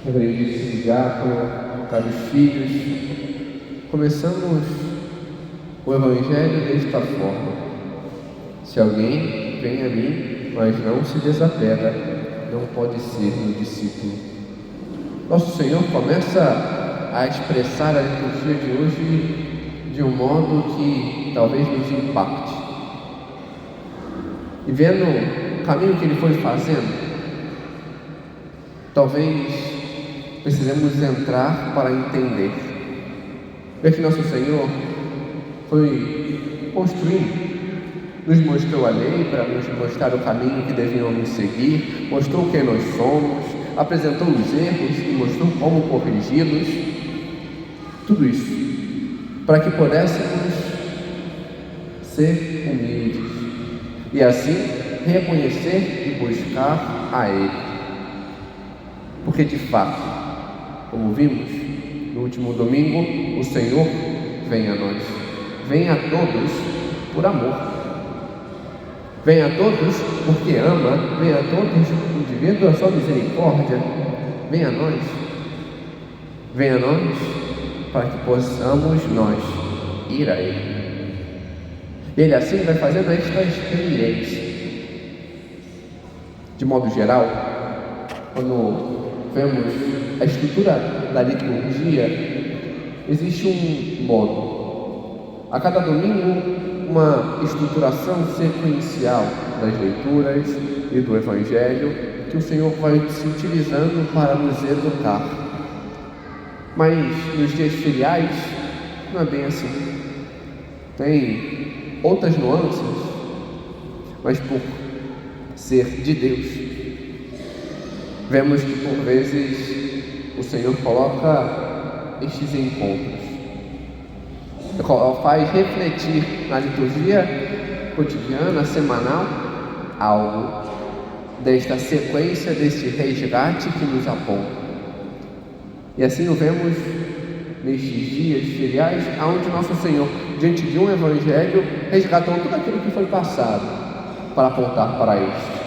Reverendíssimo diácono, caros filhos, começamos o Evangelho desta forma: se alguém vem a mim, mas não se desapega, não pode ser meu discípulo. Nosso Senhor começa a expressar a liturgia de hoje de um modo que talvez nos impacte. E vendo o caminho que Ele foi fazendo, talvez precisamos entrar para entender. Ver que nosso Senhor foi construindo, nos mostrou a lei para nos mostrar o caminho que devíamos seguir, mostrou quem nós somos, apresentou os erros e mostrou como corrigi-los. Tudo isso para que pudéssemos ser humildes e assim reconhecer e buscar a Ele. Porque de fato, como vimos no último domingo, o Senhor vem a nós, vem a todos por amor, vem a todos porque ama, vem a todos devido à sua misericórdia, vem a nós para que possamos nós ir a Ele. Ele assim vai fazendo esta experiência. De modo geral, quando vemos a estrutura da liturgia, existe um modo. A cada domingo, uma estruturação sequencial das leituras e do Evangelho que o Senhor vai se utilizando para nos educar. Mas nos dias feriais, não é bem assim. Tem outras nuances, mas por ser de Deus, vemos que por vezes o Senhor coloca estes encontros, faz refletir na liturgia cotidiana, semanal, algo desta sequência, deste resgate que nos aponta. E assim o vemos nestes dias feriais, onde nosso Senhor, diante de um Evangelho, resgatou tudo aquilo que foi passado para apontar para este.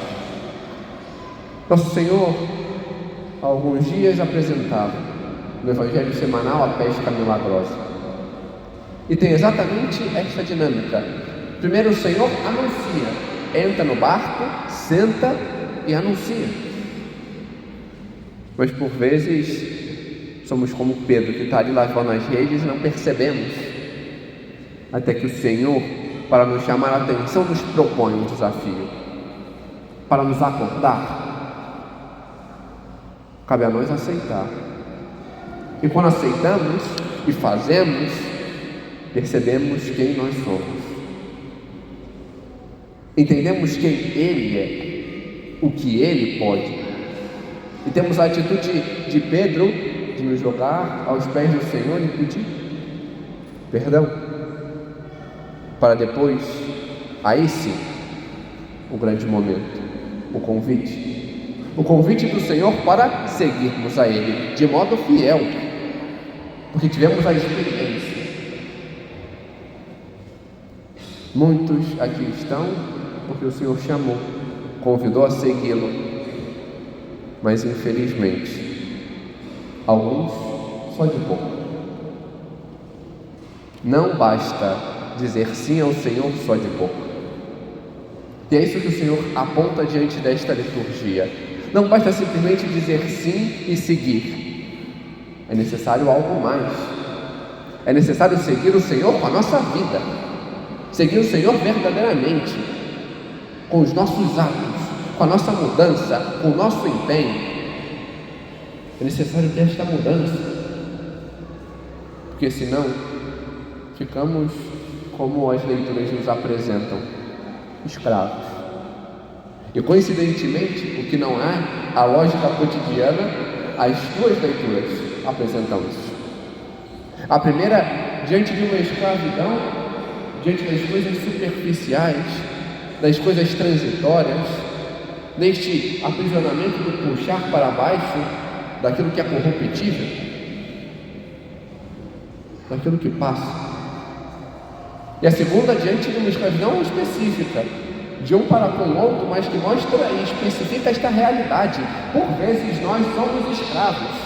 Nosso Senhor, há alguns dias, apresentava no Evangelho semanal a pesca milagrosa. E tem exatamente esta dinâmica. Primeiro o Senhor anuncia, entra no barco, senta e anuncia. Mas por vezes somos como Pedro, que está ali lavando as redes e não percebemos. Até que o Senhor, para nos chamar a atenção, nos propõe um desafio, para nos acordar. Cabe a nós aceitar. E quando aceitamos e fazemos, percebemos quem nós somos. Entendemos quem Ele é, o que Ele pode. E temos a atitude de Pedro de nos jogar aos pés do Senhor e pedir perdão. Para depois, aí sim, o grande momento, o convite. O convite do Senhor para seguirmos a Ele de modo fiel, porque tivemos a experiência. Muitos aqui estão porque o Senhor chamou, convidou a segui-lo, mas infelizmente, alguns só de boca. Não basta dizer sim ao Senhor só de boca. E é isso que o Senhor aponta diante desta liturgia. Não basta simplesmente dizer sim e seguir. É necessário algo mais. É necessário seguir o Senhor com a nossa vida. Seguir o Senhor verdadeiramente, com os nossos atos, com a nossa mudança, com o nosso empenho. É necessário ter esta mudança, porque senão ficamos como as leituras nos apresentam, escravos. E coincidentemente, o que não é a lógica cotidiana, as duas leituras apresentam isso. A primeira, diante de uma escravidão, diante das coisas superficiais, das coisas transitórias, neste aprisionamento do puxar para baixo daquilo que é corruptível, daquilo que passa. E a segunda, diante de uma escravidão específica, de um para com o outro, mas que mostra e especifica esta realidade. Por vezes nós somos escravos,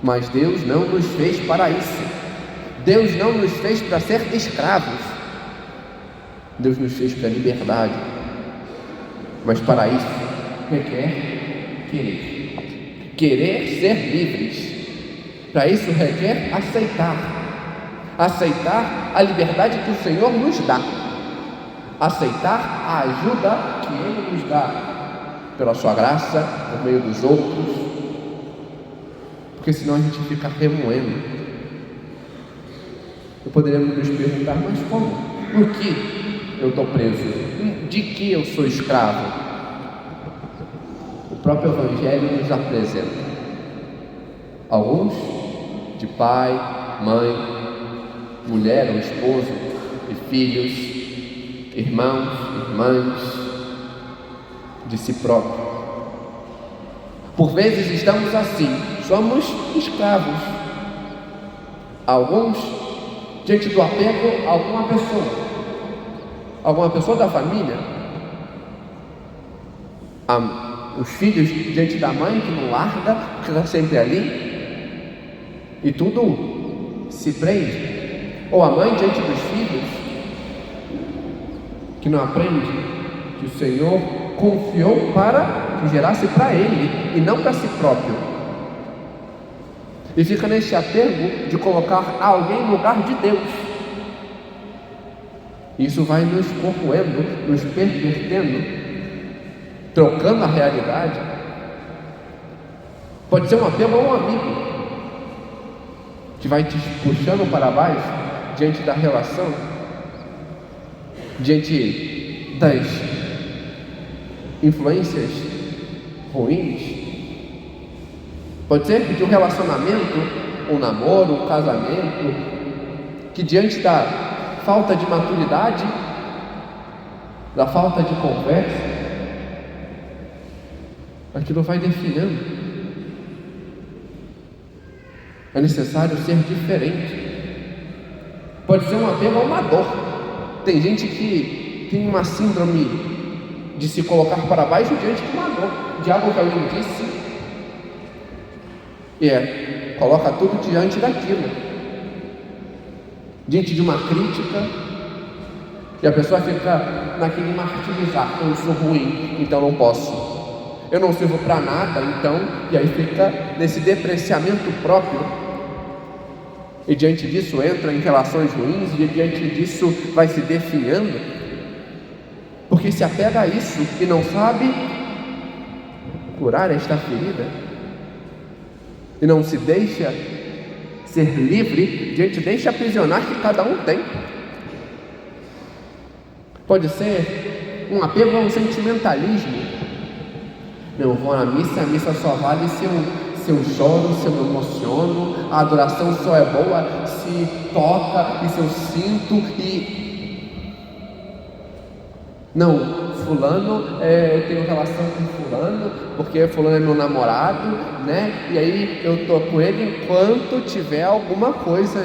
mas Deus não nos fez para isso. Deus não nos fez para ser escravos. Deus nos fez para a liberdade. Mas para isso requer querer. Querer ser livres. Para isso requer aceitar. Aceitar a liberdade que o Senhor nos dá. Aceitar a ajuda que Ele nos dá. Pela sua graça, por meio dos outros. Porque senão a gente fica remoendo. E poderíamos nos perguntar, mas como? Por que eu estou preso? De que eu sou escravo? O próprio Evangelho nos apresenta alguns de pai, mãe, mulher ou esposo e filhos, irmãos, irmãs, de si próprio. Por vezes estamos assim, somos escravos. Alguns diante do apego a alguma pessoa da família, os filhos diante da mãe que não larga, que está sempre ali, e tudo se prende, ou a mãe diante dos filhos, que não aprende que o Senhor confiou para que gerasse para ele e não para si próprio. E fica nesse apego de colocar alguém no lugar de Deus. Isso vai nos corroendo, nos pervertendo, trocando a realidade. Pode ser um apego a um amigo, que vai te puxando para baixo, diante da relação, diante das influências ruins. Pode ser de um relacionamento, um namoro, um casamento, que diante da falta de maturidade, da falta de conversa, aquilo vai definhando. É necessário ser diferente. Pode ser um apego a uma dor. Tem gente que tem uma síndrome de se colocar para baixo diante de uma dor, de algo que alguém disse, coloca tudo diante daquilo, diante de uma crítica, e a pessoa fica naquele martirizar: eu sou ruim, então não posso, eu não sirvo para nada, então, e aí fica nesse depreciamento próprio, e diante disso entra em relações ruins, e diante disso vai se definhando, porque se apega a isso e não sabe curar esta ferida, e não se deixa ser livre diante deste aprisionar que cada um tem. Pode ser um apego a um sentimentalismo. Eu vou na missa, a missa só vale se eu choro, se eu me emociono, a adoração só é boa se toca e se eu sinto e... Não, fulano, eu tenho relação com fulano, porque fulano é meu namorado, né? E aí eu tô com ele enquanto tiver alguma coisa,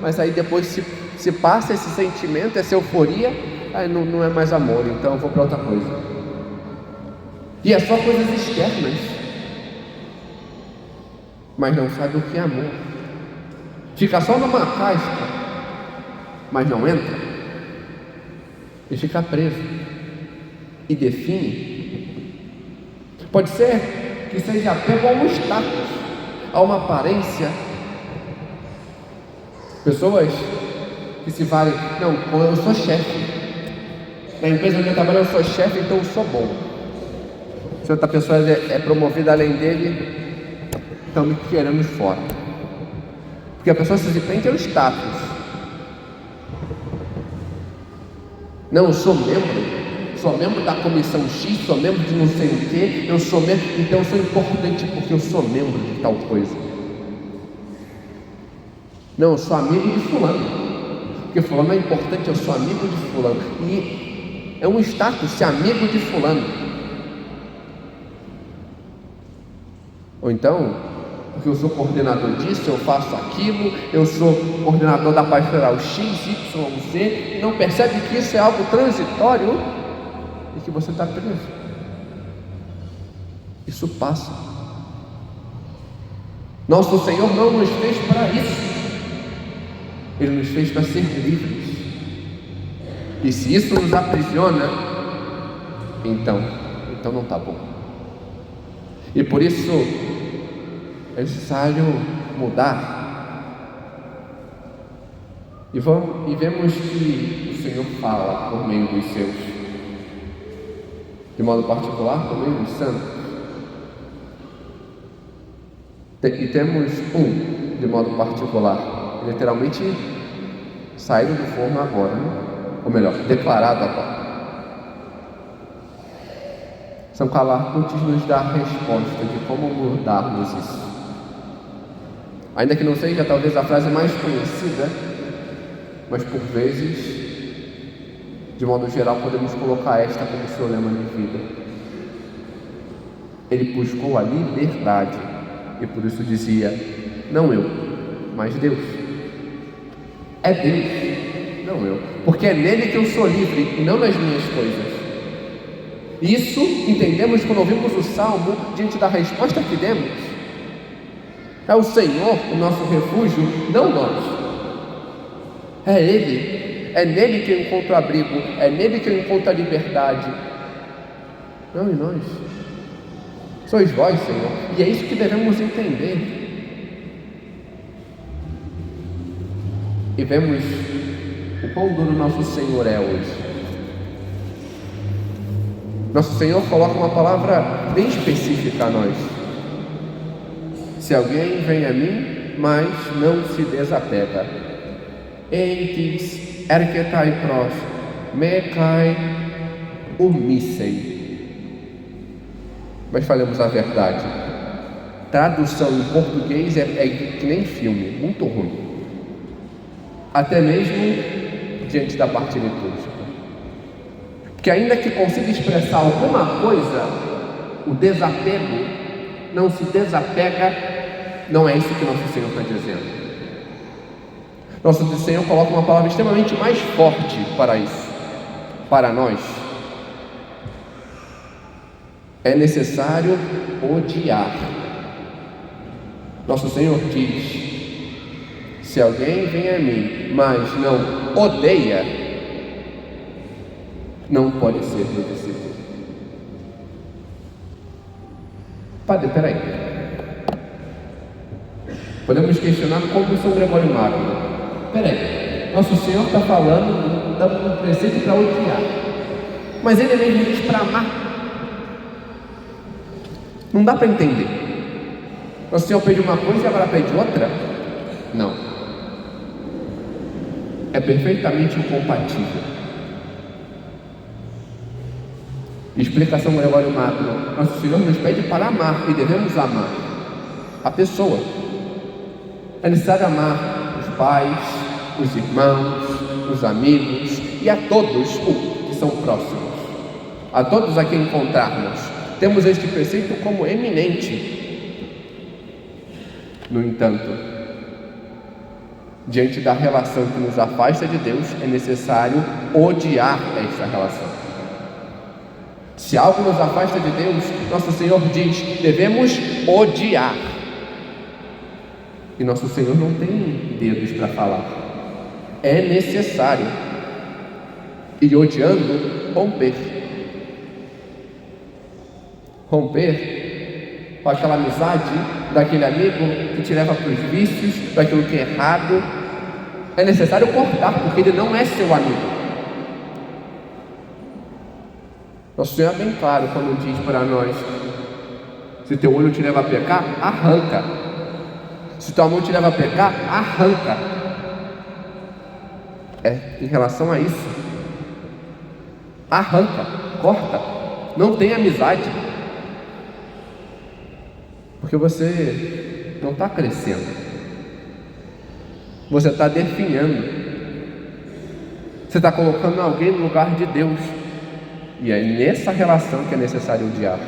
mas aí depois se passa esse sentimento, essa euforia, aí não é mais amor, então eu vou para outra coisa. E é só coisas externas, mas não sabe o que é amor. Fica só numa casca, mas não entra. E fica preso e define. Pode ser que seja apego a um status, a uma aparência. Pessoas que se valem: não, eu sou chefe, na empresa onde eu trabalho eu sou chefe, então eu sou bom. Se outra pessoa é promovida além dele, estão me querendo fora. Porque a pessoa se prende ao status. Não, eu sou membro da comissão X, sou membro de não sei o que, eu sou membro, então eu sou importante porque eu sou membro de tal coisa. Não, eu sou amigo de fulano, porque fulano é importante, eu sou amigo de fulano. E é um status ser amigo de fulano. Ou então, porque eu sou coordenador disso, eu faço aquilo, eu sou coordenador da pastoral X, Y, Z, e não percebe que isso é algo transitório e que você está preso. Isso passa. Nosso Senhor não nos fez para isso. Ele nos fez para ser livres. E se isso nos aprisiona, então não está bom. E por isso é necessário mudar. E vemos que o Senhor fala por meio dos seus, de modo particular por meio dos santos. E temos de modo particular, literalmente saído do forno agora, né? Ou melhor, declarado agora. São Calarcutes nos dá a resposta de como mudarmos isso. Ainda que não seja talvez a frase mais conhecida, mas por vezes, de modo geral, podemos colocar esta como seu lema de vida. Ele buscou a liberdade e por isso dizia: não eu, mas Deus. É Deus, não eu, porque é nele que eu sou livre e não nas minhas coisas. Isso entendemos quando ouvimos o Salmo diante da resposta que demos. É o Senhor o nosso refúgio, não nós. É Ele, é nele que eu encontro abrigo, é nele que eu encontro a liberdade, não em nós. Sois vós, Senhor, e é isso que devemos entender. E vemos o quão duro nosso Senhor é hoje. Nosso Senhor coloca uma palavra bem específica a nós: se alguém vem a mim, mas não se desapega. Eitis erketai pros, me kai umissei. Mas falemos a verdade. Tradução em português é que nem filme, muito ruim. Até mesmo diante da parte litúrgica. Que ainda que consiga expressar alguma coisa, o desapego, não se desapega, não é isso que nosso Senhor está dizendo. Nosso Senhor coloca uma palavra extremamente mais forte para isso, para nós. É necessário odiar. Nosso Senhor diz: se alguém vem a mim, mas não odeia, não pode ser meu discípulo. Padre, peraí. Podemos questionar como São Gregório Magno. Peraí, nosso Senhor está falando, dando um preceito para odiar, mas Ele mesmo diz para amar. Não dá para entender. O Senhor pede uma coisa e agora pede outra? Não. É perfeitamente incompatível. Explicação Gregório Magno: nosso Senhor nos pede para amar e devemos amar a pessoa. É necessário amar os pais, os irmãos, os amigos e a todos que são próximos, a todos a quem encontrarmos. Temos este preceito como eminente. No entanto, diante da relação que nos afasta de Deus, é necessário odiar esta relação. Se algo nos afasta de Deus, nosso Senhor diz: devemos odiar. E nosso Senhor não tem dedos para falar. É necessário. E odiando, romper. Romper com aquela amizade daquele amigo que te leva para os vícios, daquilo que é errado. É necessário cortar, porque ele não é seu amigo. Nosso Senhor é bem claro quando diz para nós: se teu olho te leva a pecar, arranca. Se tua mão te leva a pecar, arranca. Em relação a isso, arranca, corta. Não tem amizade, porque você não está crescendo, você está definhando, você está colocando alguém no lugar de Deus. E é nessa relação que é necessário odiar.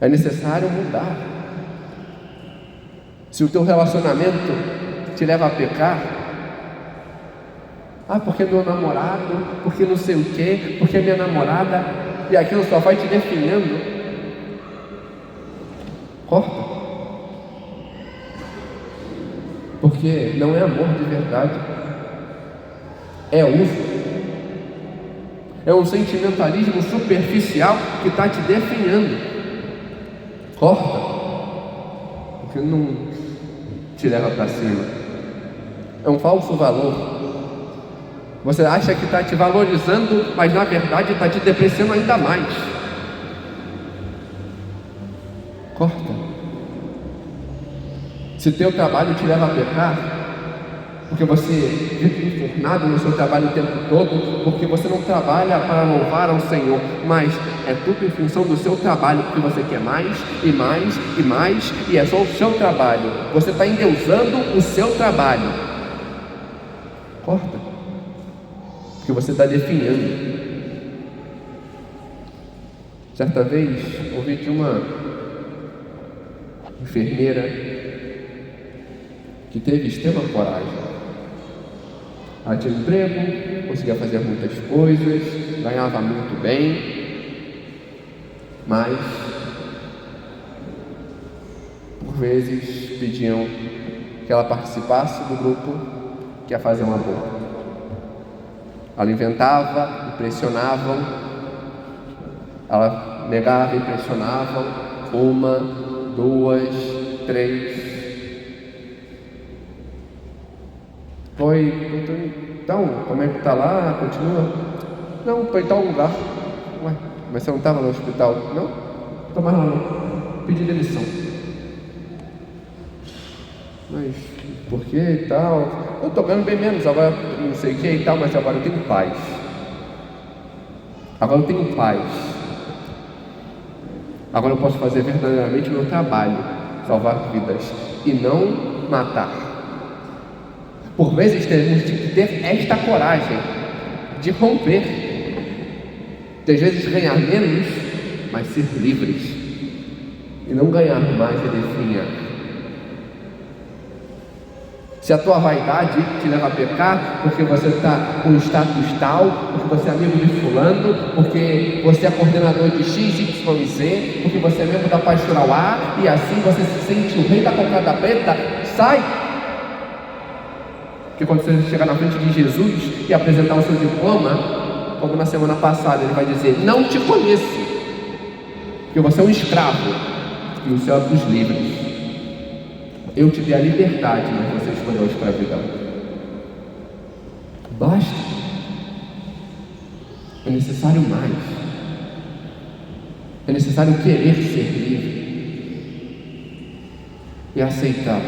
É necessário mudar. Se o teu relacionamento te leva a pecar, porque meu namorado, porque não sei o quê, porque minha namorada, e aquilo só vai te definindo, corta. Porque não é amor de verdade, é uso. É um sentimentalismo superficial que está te definhando. Corta, porque não te leva para cima. É um falso valor. Você acha que está te valorizando, mas na verdade está te depreciando ainda mais. Corta. Se teu trabalho te leva a pecar, porque você vive enfurnado no seu trabalho o tempo todo, porque você não trabalha para louvar ao Senhor, mas é tudo em função do seu trabalho, porque você quer mais e mais e mais, e é só o seu trabalho. Você está endeusando o seu trabalho. Corta, porque você está definhando. Certa vez ouvi de uma enfermeira que teve extrema coragem. Ela tinha emprego, conseguia fazer muitas coisas, ganhava muito bem, mas por vezes pediam que ela participasse do grupo que ia fazer um aborto. Ela inventava, impressionavam, ela negava, impressionavam, 1, 2, 3. Então, como é que está lá? Continua? Não, estou em tal lugar. Ué, mas você não estava no hospital? Não, estou mais lá não. Pedi demissão. Mas por que e tal? Eu estou ganhando bem menos, agora não sei o que e tal, mas agora eu tenho paz. Agora eu tenho paz. Agora eu posso fazer verdadeiramente o meu trabalho, salvar vidas e não matar. Por vezes temos que ter esta coragem de romper, de às vezes ganhar menos, mas ser livres, e não ganhar mais e definhar. Se a tua vaidade te leva a pecar, porque você está com status tal, porque você é amigo de fulano, porque você é coordenador de X, Y e Z, porque você é membro da pastoral A, e assim você se sente o rei da cocada preta, sai! Porque quando você chegar na frente de Jesus e apresentar o seu diploma, como na semana passada, ele vai dizer: não te conheço, porque você é um escravo e o céu é dos livres. Eu te dei a liberdade, mas você escolheu a escravidão. Basta. É necessário mais. É necessário querer ser livre e aceitar.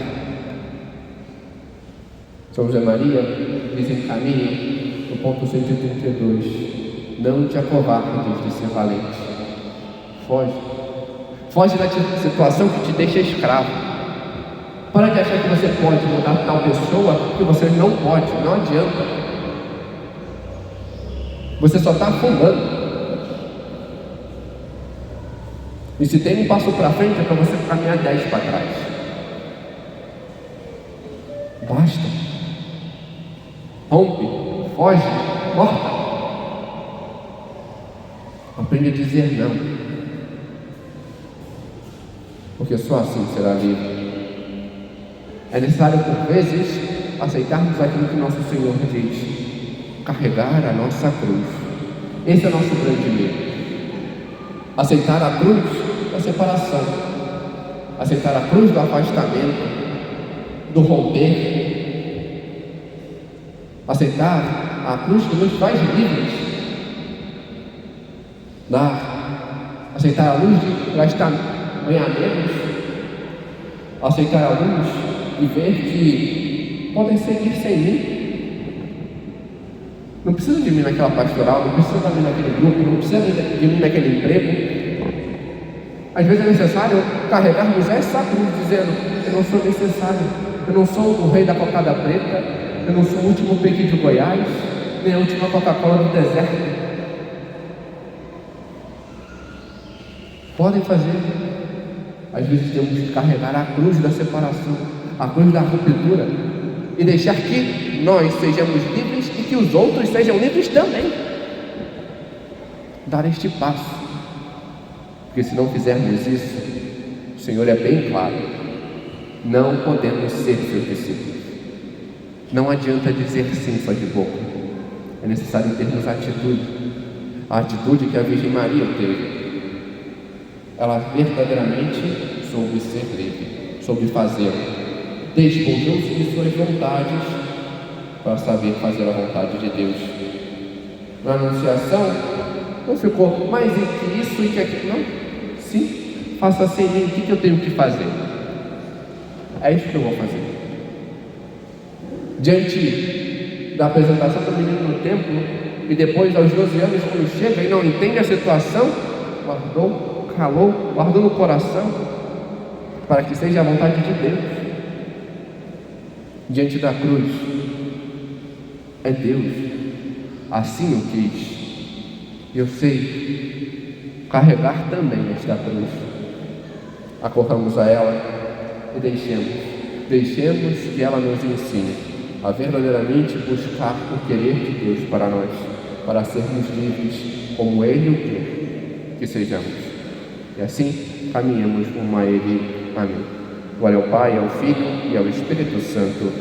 São José Maria diz em Caminho, no ponto 132, não te acovardes de ser valente. Foge. Foge da situação que te deixa escravo. Para de achar que você pode mudar tal pessoa, que você não pode, não adianta. Você só está afundando. E se tem um passo para frente, é para você caminhar 10 para trás. Basta. Rompe, foge, corta. Aprende a dizer não, porque só assim será livre. É necessário, por vezes, aceitarmos aquilo que nosso Senhor diz: carregar a nossa cruz. Esse é o nosso grande medo. Aceitar a cruz da separação, aceitar a cruz do afastamento, do romper. Aceitar a cruz que nos faz livres. Aceitar a luz de ganhar menos. Aceitar a luz e ver que podem seguir sem mim. Não precisa de mim naquela pastoral, não precisa de mim naquele grupo, não precisa de mim naquele emprego. Às vezes é necessário carregarmos essa cruz dizendo: eu não sou necessário, eu não sou o rei da cocada preta, eu não sou o último pequi de Goiás, nem a última Coca-Cola do deserto. Podem fazer. Às vezes temos que carregar a cruz da separação, a cruz da ruptura, e deixar que nós sejamos livres e que os outros sejam livres também. Dar este passo, porque se não fizermos isso, o Senhor é bem claro, não podemos ser seus discípulos. Não adianta dizer sim só de boca, é necessário termos atitude, a atitude que a Virgem Maria teve. Ela verdadeiramente soube ser livre, soube fazer, despojou-se de suas vontades para saber fazer a vontade de Deus. Na Anunciação não ficou mais que isso e que aquilo, não. Sim, faça sem mim, o que eu tenho que fazer? É isso que eu vou fazer. Diante da apresentação do menino no templo, e depois aos 12 anos, quando chega e não entende a situação, guardou no coração, para que seja a vontade de Deus. Diante da cruz, é Deus, assim o quis. Eu sei carregar também esta cruz. Acorramos a ela e deixemos que ela nos ensine a verdadeiramente buscar o querer de Deus para nós, para sermos livres como Ele o quer que sejamos. E assim caminhamos rumo a Ele. Amém. Glória ao Pai, ao Filho e ao Espírito Santo.